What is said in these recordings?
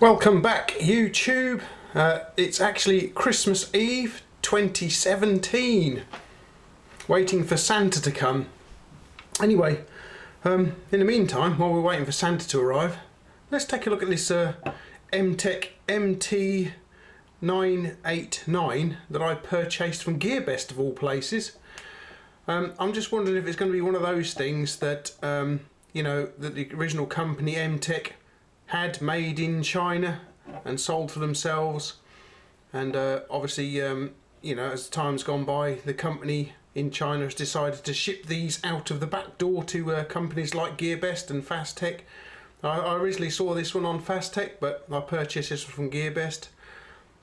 Welcome back, YouTube. It's actually Christmas Eve 2017. Waiting for Santa to come. Anyway, in the meantime, while we're waiting for Santa to arrive, let's take a look at this MTech MT-989 that I purchased from GearBest of all places. I'm just wondering if it's going to be one of those things that, you know, that the original company MTech had made in China and sold for themselves, and obviously you know, as time's gone by, the company in China has decided to ship these out of the back door to companies like GearBest and Fastech. I originally saw this one on Fastech, but I purchased this one from GearBest.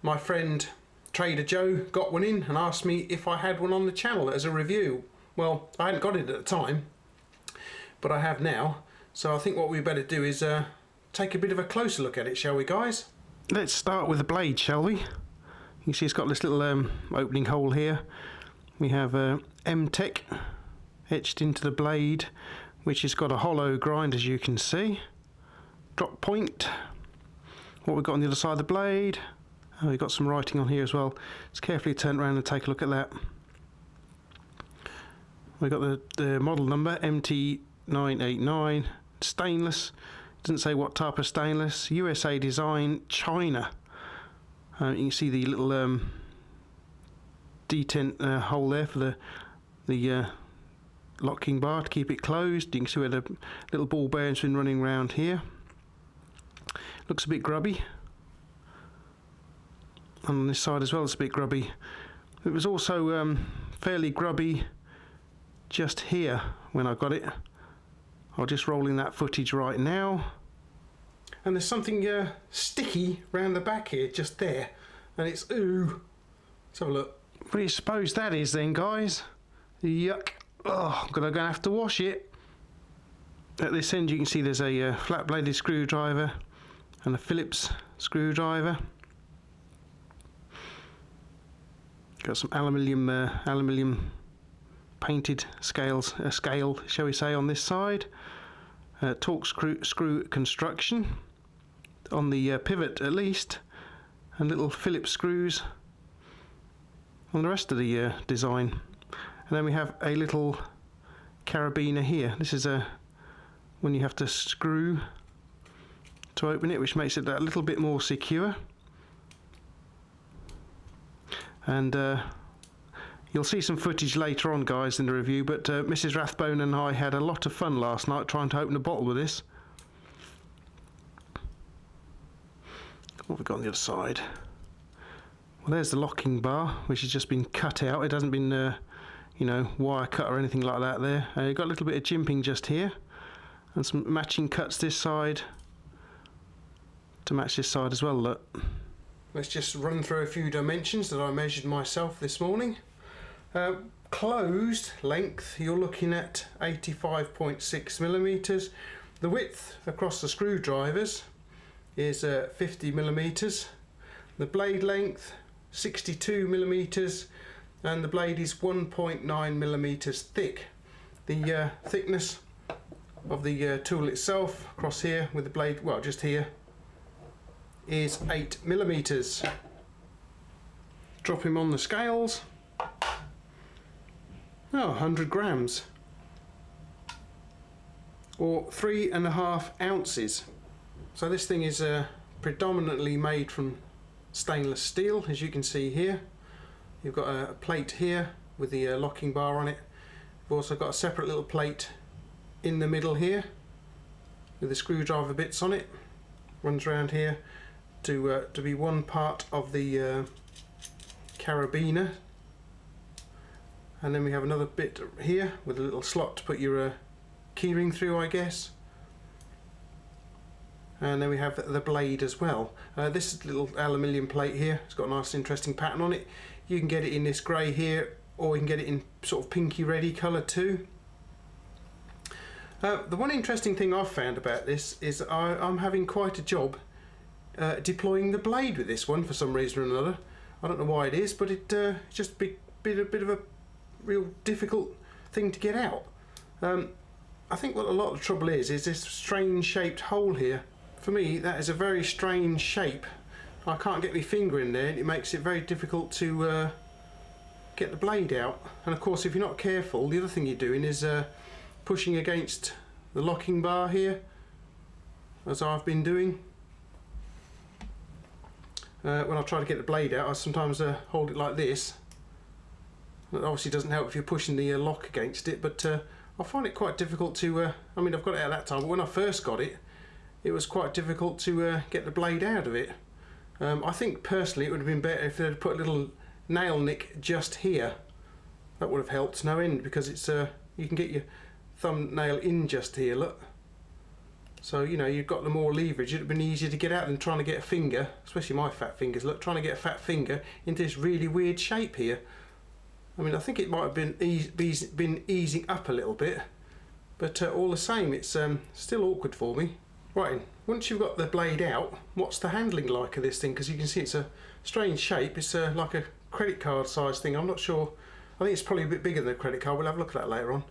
My friend Trader Joe got one in and asked me if I had one on the channel as a review. Well, I hadn't got it at the time, but I have now, so I think what we better do is take a bit of a closer look at it, shall we, guys? Let's start with the blade, shall we? You can see it's got this little opening hole here. We have MTech etched into the blade, which has got a hollow grind, as you can see. Drop point. What we've got on the other side of the blade. Oh, we've got some writing on here as well. Let's carefully turn around and take a look at that. We've got the model number, MT-989, stainless. Doesn't say what type of stainless. USA design, China. You can see the little detent hole there for the locking bar to keep it closed. You can see where the little ball bearing's been running around here. Looks a bit grubby. And on this side as well, it's a bit grubby. It was also fairly grubby just here when I got it. I'll just roll in that footage right now. And there's something sticky round the back here, just there. And it's ooh. Let's have a look. What do you suppose that is then, guys? Yuck. Oh, I'm gonna have to wash it. At this end you can see there's a flat bladed screwdriver and a Phillips screwdriver. Got some aluminium painted scale, shall we say, on this side. Torque screw construction on the pivot at least, and little Phillips screws on the rest of the design. And then we have a little carabiner here. This is when you have to screw to open it, which makes it a little bit more secure. And you'll see some footage later on, guys, in the review, but Mrs Rathbone and I had a lot of fun last night trying to open a bottle with this. What have we got on the other side? Well, there's the locking bar, which has just been cut out. It hasn't been, you know, wire cut or anything like that there. You've got a little bit of jimping just here, and some matching cuts this side to match this side as well, look. Let's just run through a few dimensions that I measured myself this morning. Closed length, you're looking at 85.6 millimeters. The width across the screwdrivers is 50 millimeters. The blade length 62 millimeters, and the blade is 1.9 millimeters thick. The thickness of the tool itself across here with the blade, well, just here, is 8 millimeters. Drop him on the scales. Oh, 100 grams, or 3.5 ounces. So this thing is predominantly made from stainless steel, as you can see here. You've got a plate here with the locking bar on it. You've also got a separate little plate in the middle here with the screwdriver bits on it. Runs around here to be one part of the carabiner. And then we have another bit here with a little slot to put your keyring through, I guess. And then we have the blade as well. This little aluminium plate here, it's got a nice interesting pattern on it. You can get it in this grey here, or you can get it in sort of pinky reddy colour too. The one interesting thing I've found about this is I'm having quite a job deploying the blade with this one for some reason or another. I don't know why it is, but it's just a bit of a real difficult thing to get out. I think what a lot of the trouble is this strange shaped hole here. for me that is a very strange shape. I can't get my finger in there and it makes it very difficult to get the blade out. And of course if you're not careful, the other thing you're doing is pushing against the locking bar here, as I've been doing. When I try to get the blade out, I sometimes hold it like this. It obviously doesn't help if you're pushing the lock against it, but I find it quite difficult to, I mean I've got it out that time, but when I first got it, it was quite difficult to get the blade out of it. I think personally it would have been better if they'd put a little nail nick just here. That would have helped no end, because it's you can get your thumbnail in just here, look. So you know, you've got the more leverage. It'd have been easier to get out than trying to get a finger, especially my fat fingers, look, trying to get a fat finger into this really weird shape here. I mean, I think it might have been easing up a little bit, but all the same it's still awkward for me. Right, once you've got the blade out, what's the handling like of this thing? Because you can see it's a strange shape. It's like a credit card size thing. I'm not sure. I think it's probably a bit bigger than a credit card. We'll have a look at that later on.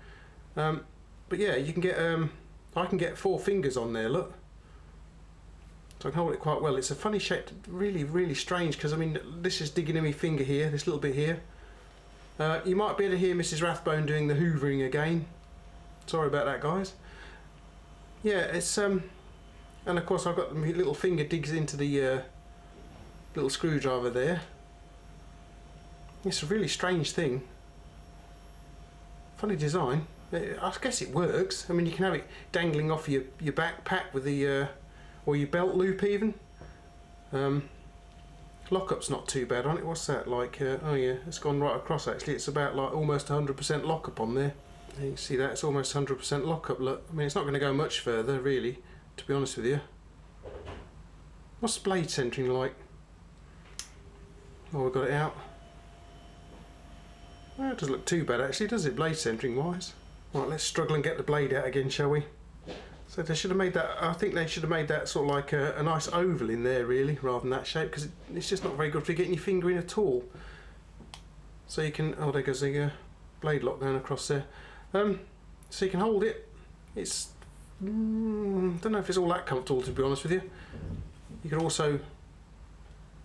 But yeah, you can get I can get 4 fingers on there, look. So I can hold it quite well. It's a funny shape, really strange, because I mean this is digging in my finger here, this little bit here. You might be able to hear Mrs Rathbone doing the hoovering again. Sorry about that, guys. Yeah, it's and of course I've got my little finger digs into the little screwdriver there. It's a really strange thing. Funny design. I guess it works. I mean, you can have it dangling off your backpack with the or your belt loop even. Lockup's not too bad on it. What's that like? Oh yeah, it's gone right across actually. It's about like almost 100% lockup on there. You can see that it's almost 100% lockup. Look, I mean it's not going to go much further really, to be honest with you. What's the blade centering like? Oh, we've got it out. Well, it doesn't look too bad actually, does it, blade centering wise? Right, let's struggle and get the blade out again, shall we? So they should have made that, I think they should have made that sort of like a nice oval in there really, rather than that shape, because it's just not very good for getting your finger in at all. So you can, oh there goes the blade lock going across there. So you can hold it. It's, don't know if it's all that comfortable, to be honest with you. You can also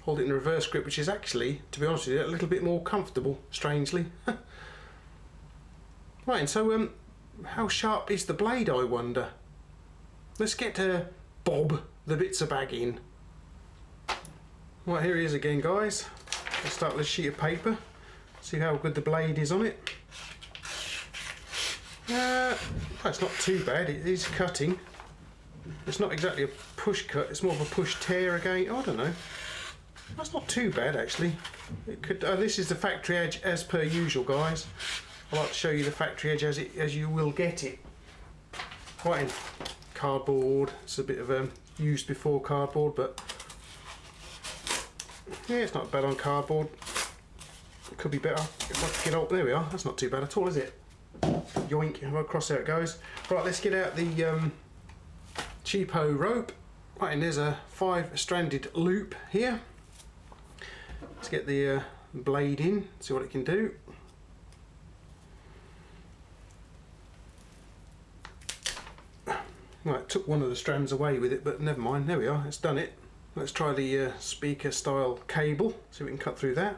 hold it in a reverse grip, which is actually, to be honest with you, a little bit more comfortable, strangely. Right, and so how sharp is the blade, I wonder? Let's get to Bob the bits of bag in. Right, here he is again, guys. Let's start with a sheet of paper. See how good the blade is on it. It's not too bad. It is cutting. It's not exactly a push cut. It's more of a push tear again. Oh, I don't know. That's not too bad actually. It could. This is the factory edge as per usual, guys. I like to show you the factory edge as you will get it. Right in cardboard. It's a bit of used before cardboard, but yeah, it's not bad on cardboard. It could be better if I could get up. There we are. That's not too bad at all, is it? Yoink! Right across there it goes. Right, let's get out the cheapo rope. Right, and there's a 5-stranded loop here. Let's get the blade in. See what it can do. Right, took one of the strands away with it, but never mind, there we are, it's done it. Let's try the speaker style cable, see if we can cut through that.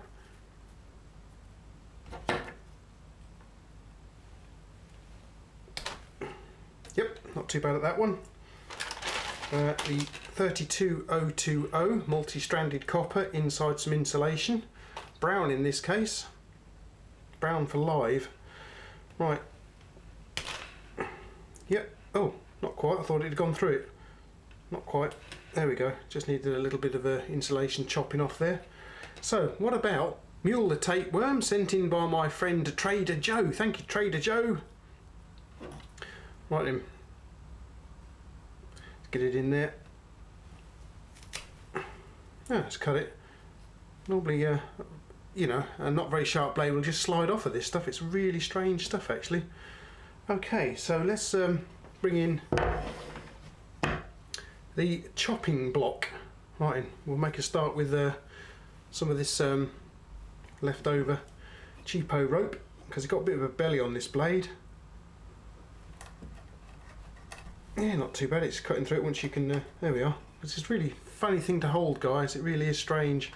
Yep, not too bad at that one. The 32020 multi-stranded copper inside some insulation. Brown in this case. Brown for live. Right. Yep, oh. Not quite, I thought it had gone through it. Not quite. There we go. Just needed a little bit of insulation chopping off there. So, what about Mule the Tapeworm, sent in by my friend Trader Joe. Thank you, Trader Joe. Right then. Let's get it in there. Let's cut it. Normally, you know, a not very sharp blade will just slide off of this stuff. It's really strange stuff, actually. Okay, so let's bring in the chopping block. Right, we'll make a start with some of this leftover cheapo rope, because it's got a bit of a belly on this blade. Yeah, not too bad. It's cutting through it once you can. There we are. It's just really funny thing to hold, guys. It really is strange.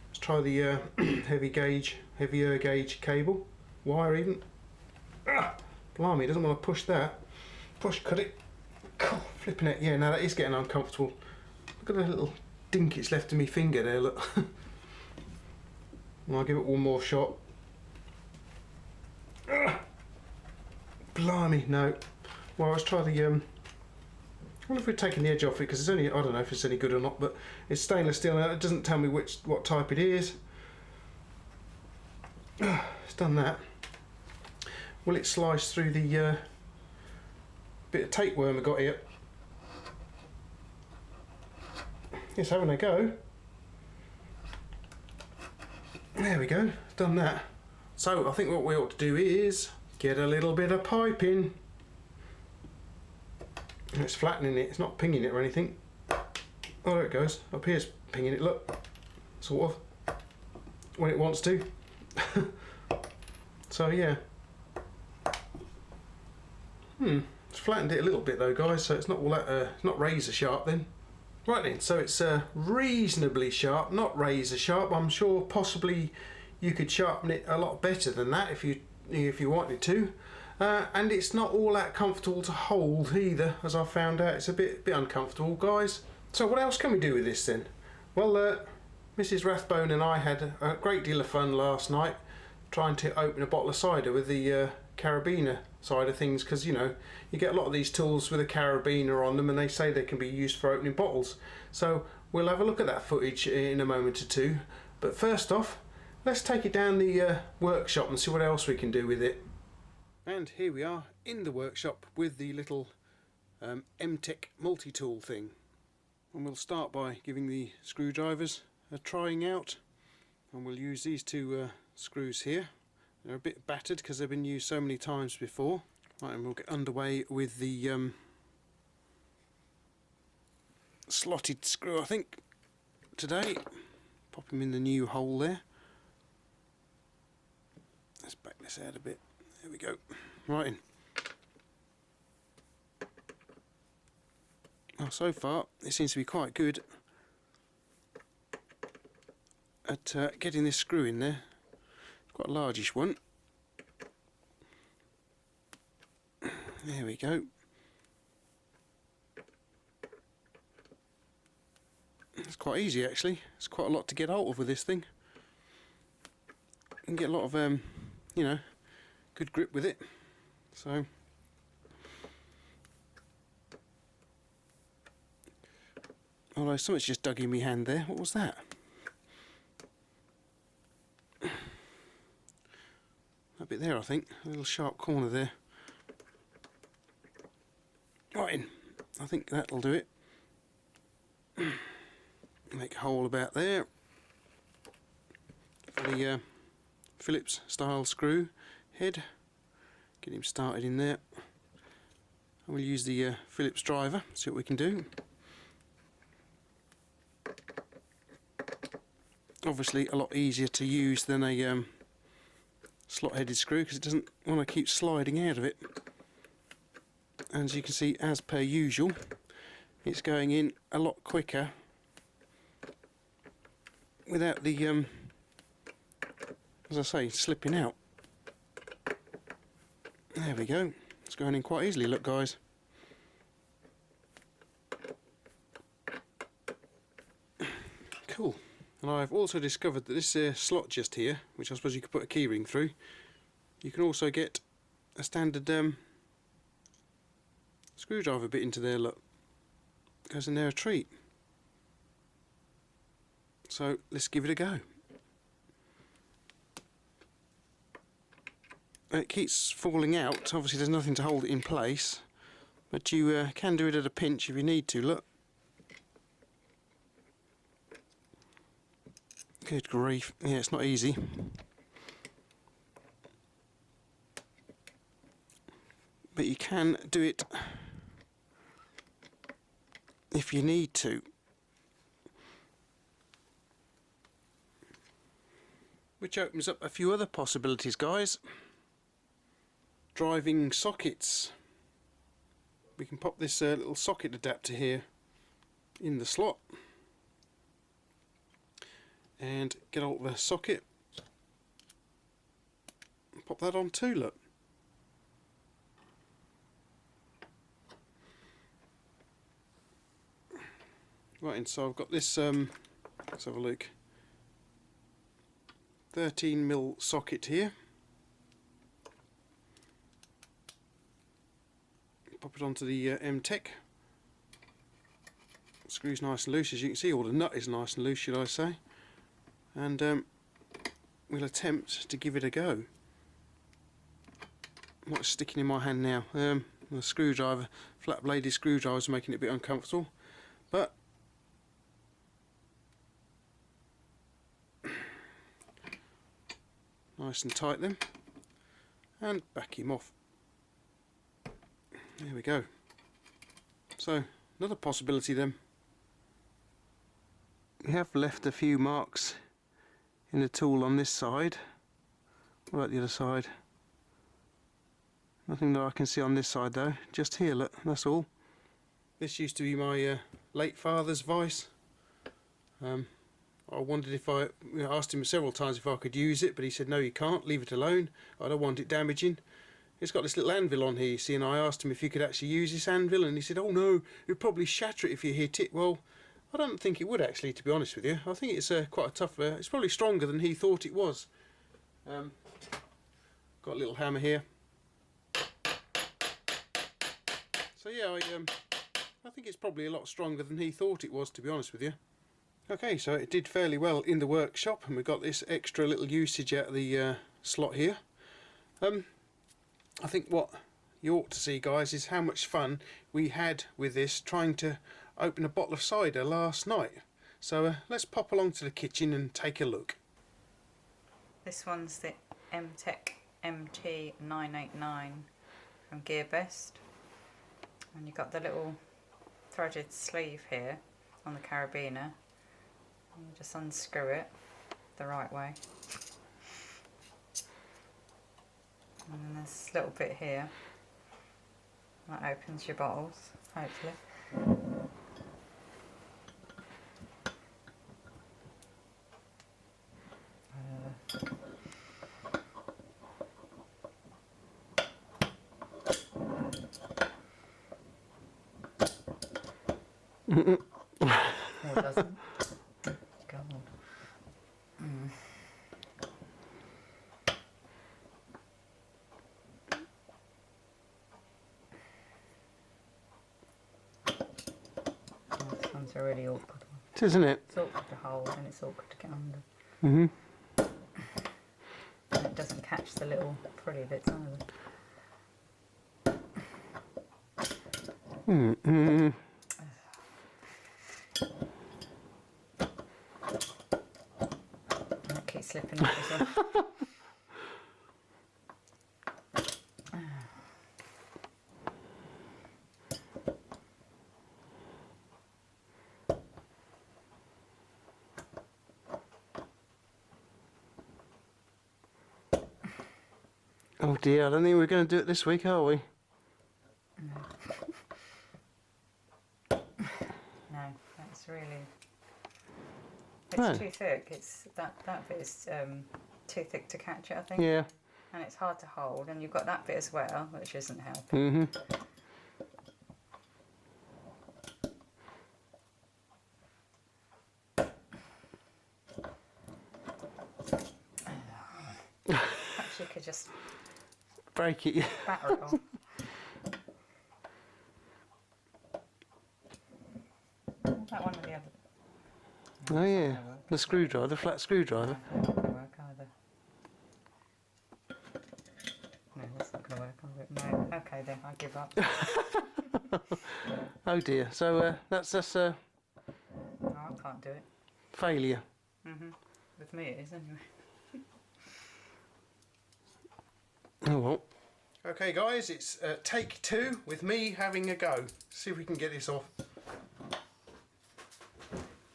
Let's try the heavier gauge cable, wire even. Blimey, it doesn't want to push that. Cut it. Flipping it. Yeah, now that is getting uncomfortable. Look at the little dink it's left in my finger there. Look. I'll give it one more shot. Blimey, no. Well, let's try the. I wonder if we're taking the edge off it, because it's only, I don't know if it's any good or not, but it's stainless steel and it doesn't tell me what type it is. It's done that. Will it slice through the bit of tapeworm I got here? It's having a go. There we go, done that. So I think what we ought to do is get a little bit of piping. It's flattening it, it's not pinging it or anything. Oh, there it goes. Up here's pinging it, look. Sort of. When it wants to. So yeah. It's flattened it a little bit though, guys, so it's not all that, it's not razor sharp then. Right then, so it's reasonably sharp, not razor sharp. I'm sure possibly you could sharpen it a lot better than that if you wanted to. And it's not all that comfortable to hold either, as I found out. It's a bit uncomfortable, guys. So what else can we do with this then? Well, Mrs Rathbone and I had a great deal of fun last night trying to open a bottle of cider with the carabiner side of things, because you know you get a lot of these tools with a carabiner on them and they say they can be used for opening bottles. So we'll have a look at that footage in a moment or two, but first off let's take it down the workshop and see what else we can do with it. And here we are in the workshop with the little MTech multi-tool thing, and we'll start by giving the screwdrivers a trying out, and we'll use these two screws here. They're a bit battered because they've been used so many times before. Right, and we'll get underway with the slotted screw, I think, today. Pop him in the new hole there. Let's back this out a bit. There we go. Right in. Well, so far it seems to be quite good at getting this screw in there. Quite a largish one. There we go. It's quite easy actually. It's quite a lot to get hold of with this thing. You can get a lot of you know, good grip with it. So although something's just dug in my hand there. What was that? A bit there, I think. A little sharp corner there. Right in. I think that'll do it. Make a hole about there for the Phillips style screw head. Get him started in there. And we'll use the Phillips driver, see what we can do. Obviously a lot easier to use than a slot headed screw, because it doesn't want to keep sliding out of it. And as you can see, as per usual, it's going in a lot quicker without the as I say, slipping out. There we go. It's going in quite easily, look guys. Cool. And I've also discovered that this slot just here, which I suppose you could put a keyring through, you can also get a standard screwdriver bit into there, look. Goes in there a treat. So let's give it a go. It keeps falling out, obviously there's nothing to hold it in place, but you can do it at a pinch if you need to, look. Good grief, yeah, it's not easy. But you can do it if you need to. Which opens up a few other possibilities, guys. Driving sockets. we can pop this little socket adapter here in the slot and get hold of the socket and pop that on too, look. Right, and so I've got this, let's have a look, 13mm socket here. Pop it onto the MTech. Screws nice and loose, as you can see, or the nut is nice and loose, should I say. And we'll attempt to give it a go. What's sticking in my hand now? The screwdriver, flat bladed screwdriver is making it a bit uncomfortable, but nice and tight then, and back him off. There we go. So another possibility then. We have left a few marks in the tool on this side. What about the other side? Nothing that I can see on this side though, just here, look, that's all. This used to be my late father's vice. I wondered if I asked him several times if I could use it, but he said no, you can't, leave it alone, I don't want it damaging. It's got this little anvil on here, you see, and I asked him if he could actually use this anvil, and he said, oh no, it would probably shatter it if you hit it. Well, I don't think it would actually, to be honest with you. I think it's quite a tough, it's probably stronger than he thought it was. Got a little hammer here. So yeah, I think it's probably a lot stronger than he thought it was, to be honest with you. Okay, so it did fairly well in the workshop, and we got this extra little usage out of the slot here. I think what you ought to see, guys, is how much fun we had with this trying to open a bottle of cider last night. So let's pop along to the kitchen and take a look. This one's the MTech MT-989 from GearBest, and you've got the little threaded sleeve here on the carabiner. You just unscrew it the right way, and then there's this little bit here that opens your bottles, hopefully. No, it doesn't. God. Oh, this one's a really awkward one. It is, isn't it? It's awkward to hold and it's awkward to get under. And And it doesn't catch the little pretty bits either. That keeps slipping off as well. Oh dear, I don't think we're going to do it this week, are we? No, that's really... It's too thick. It's that bit is too thick to catch it, I think. Yeah. And it's hard to hold, and you've got that bit as well, which isn't helping. Perhaps you could just break it. batter it off. That one or the other. Oh yeah, the screwdriver, the flat screwdriver. No, that's not going to work either. No, that's not going to work either. No, okay then, I give up. Oh dear, so that's No, I can't do it. failure. With me it is anyway. Oh well. Okay guys, it's take two with me having a go. See if we can get this off.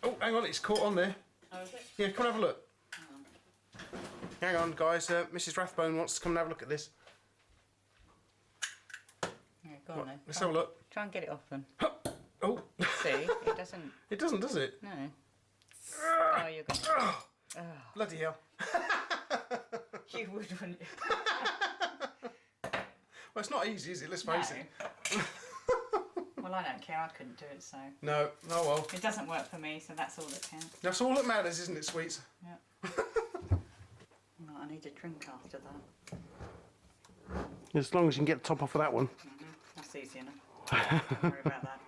Oh, hang on, it's caught on there. Oh, is it? Yeah, come and have a look. Hang on guys, Mrs Rathbone wants to come and have a look at this. Yeah, go on then. Let's have a look. Try and get it off then. Oh. See, it doesn't. It doesn't, does it? No. Oh, you're going to. Oh. Bloody hell. You would, wouldn't you? Well, it's not easy, is it? Let's face it. Well, I don't care. I couldn't do it, so. No. Oh well. It doesn't work for me, so that's all that counts. That's all that matters, isn't it, sweets? Yeah. Right, I need a drink after that. As long as you can get the top off of that one. That's easy enough. Don't worry about that.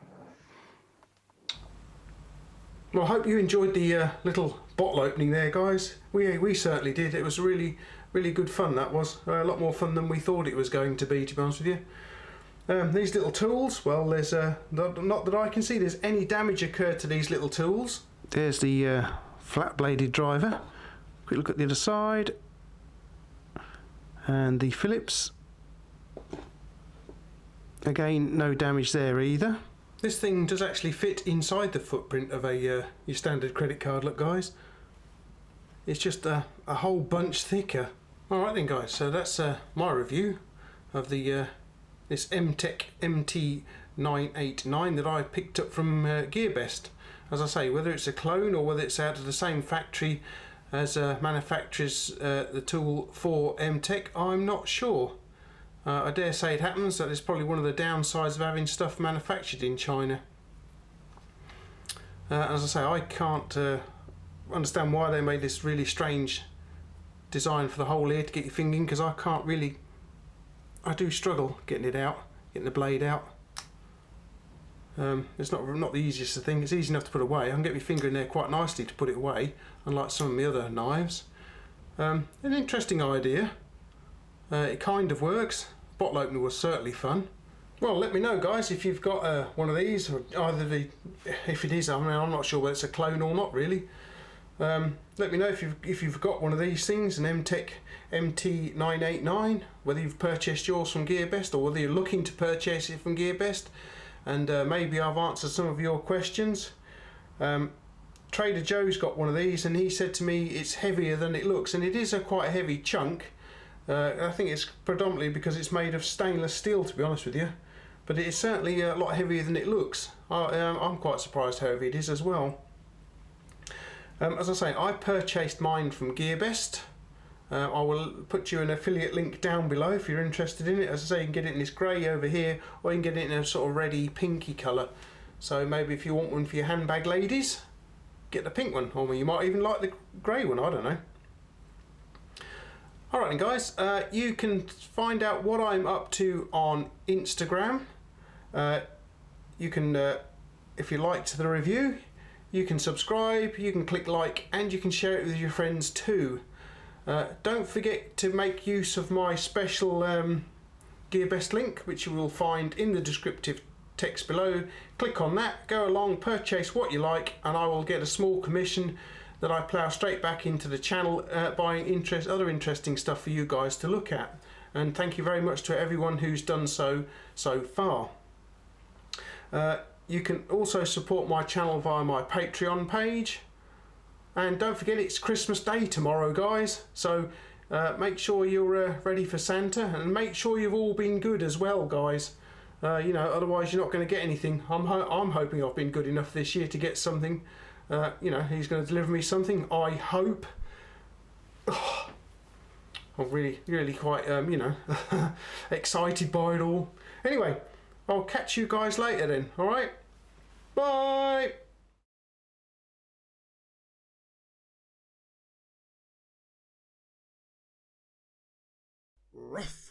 Well, I hope you enjoyed the little bottle opening there, guys. We certainly did. It was really good fun, that was. A lot more fun than we thought it was going to be honest with you. These little tools, well, there's not that I can see there's any damage occurred to these little tools. There's the flat-bladed driver. Quick look at the other side. And the Phillips. Again, no damage there either. This thing does actually fit inside the footprint of a your standard credit card, look guys. It's just a whole bunch thicker. Alright then guys, so that's my review of the this MTech MT-989 that I picked up from GearBest. As I say, whether it's a clone or whether it's out of the same factory as manufactures the tool for MTech, I'm not sure. I dare say it happens. That is probably one of the downsides of having stuff manufactured in China. As I say, I can't understand why they made this really strange design for the hole here to get your finger in, because I can't really. I do struggle getting it out, getting the blade out. It's not the easiest thing. It's easy enough to put away. I can get my finger in there quite nicely to put it away, unlike some of my other knives. An interesting idea. It kind of works. Bottle opener was certainly fun. Well, let me know, guys, if you've got one of these, or either if it is. I mean, I'm not sure whether it's a clone or not, really. Let me know if you've got one of these things, an MTech MT-989, whether you've purchased yours from GearBest or whether you're looking to purchase it from GearBest, and maybe I've answered some of your questions. Trader Joe's got one of these, and he said to me it's heavier than it looks, and it is quite a heavy chunk. I think it's predominantly because it's made of stainless steel, to be honest with you, but it is certainly a lot heavier than it looks. I'm quite surprised how heavy it is as well. As I say, I purchased mine from GearBest. I will put you an affiliate link down below if you're interested in it. As I say, you can get it in this grey over here, or you can get it in a sort of reddy pinky colour. So maybe if you want one for your handbag ladies, get the pink one, or you might even like the grey one, I don't know. Alright then guys, you can find out what I'm up to on Instagram. You can, if you liked the review, you can subscribe, you can click like, and you can share it with your friends too. Don't forget to make use of my special GearBest link, which you will find in the descriptive text below. Click on that, go along, purchase what you like, and I will get a small commission that I plough straight back into the channel, buying other interesting stuff for you guys to look at. And thank you very much to everyone who's done so far. You can also support my channel via my Patreon page. And don't forget, it's Christmas Day tomorrow, guys. So make sure you're ready for Santa, and make sure you've all been good as well, guys. You know, otherwise you're not going to get anything. I'm hoping I've been good enough this year to get something. You know, he's going to deliver me something, I hope. Oh, I'm really quite, you know, excited by it all. Anyway, I'll catch you guys later then, alright? Bye! Ruff.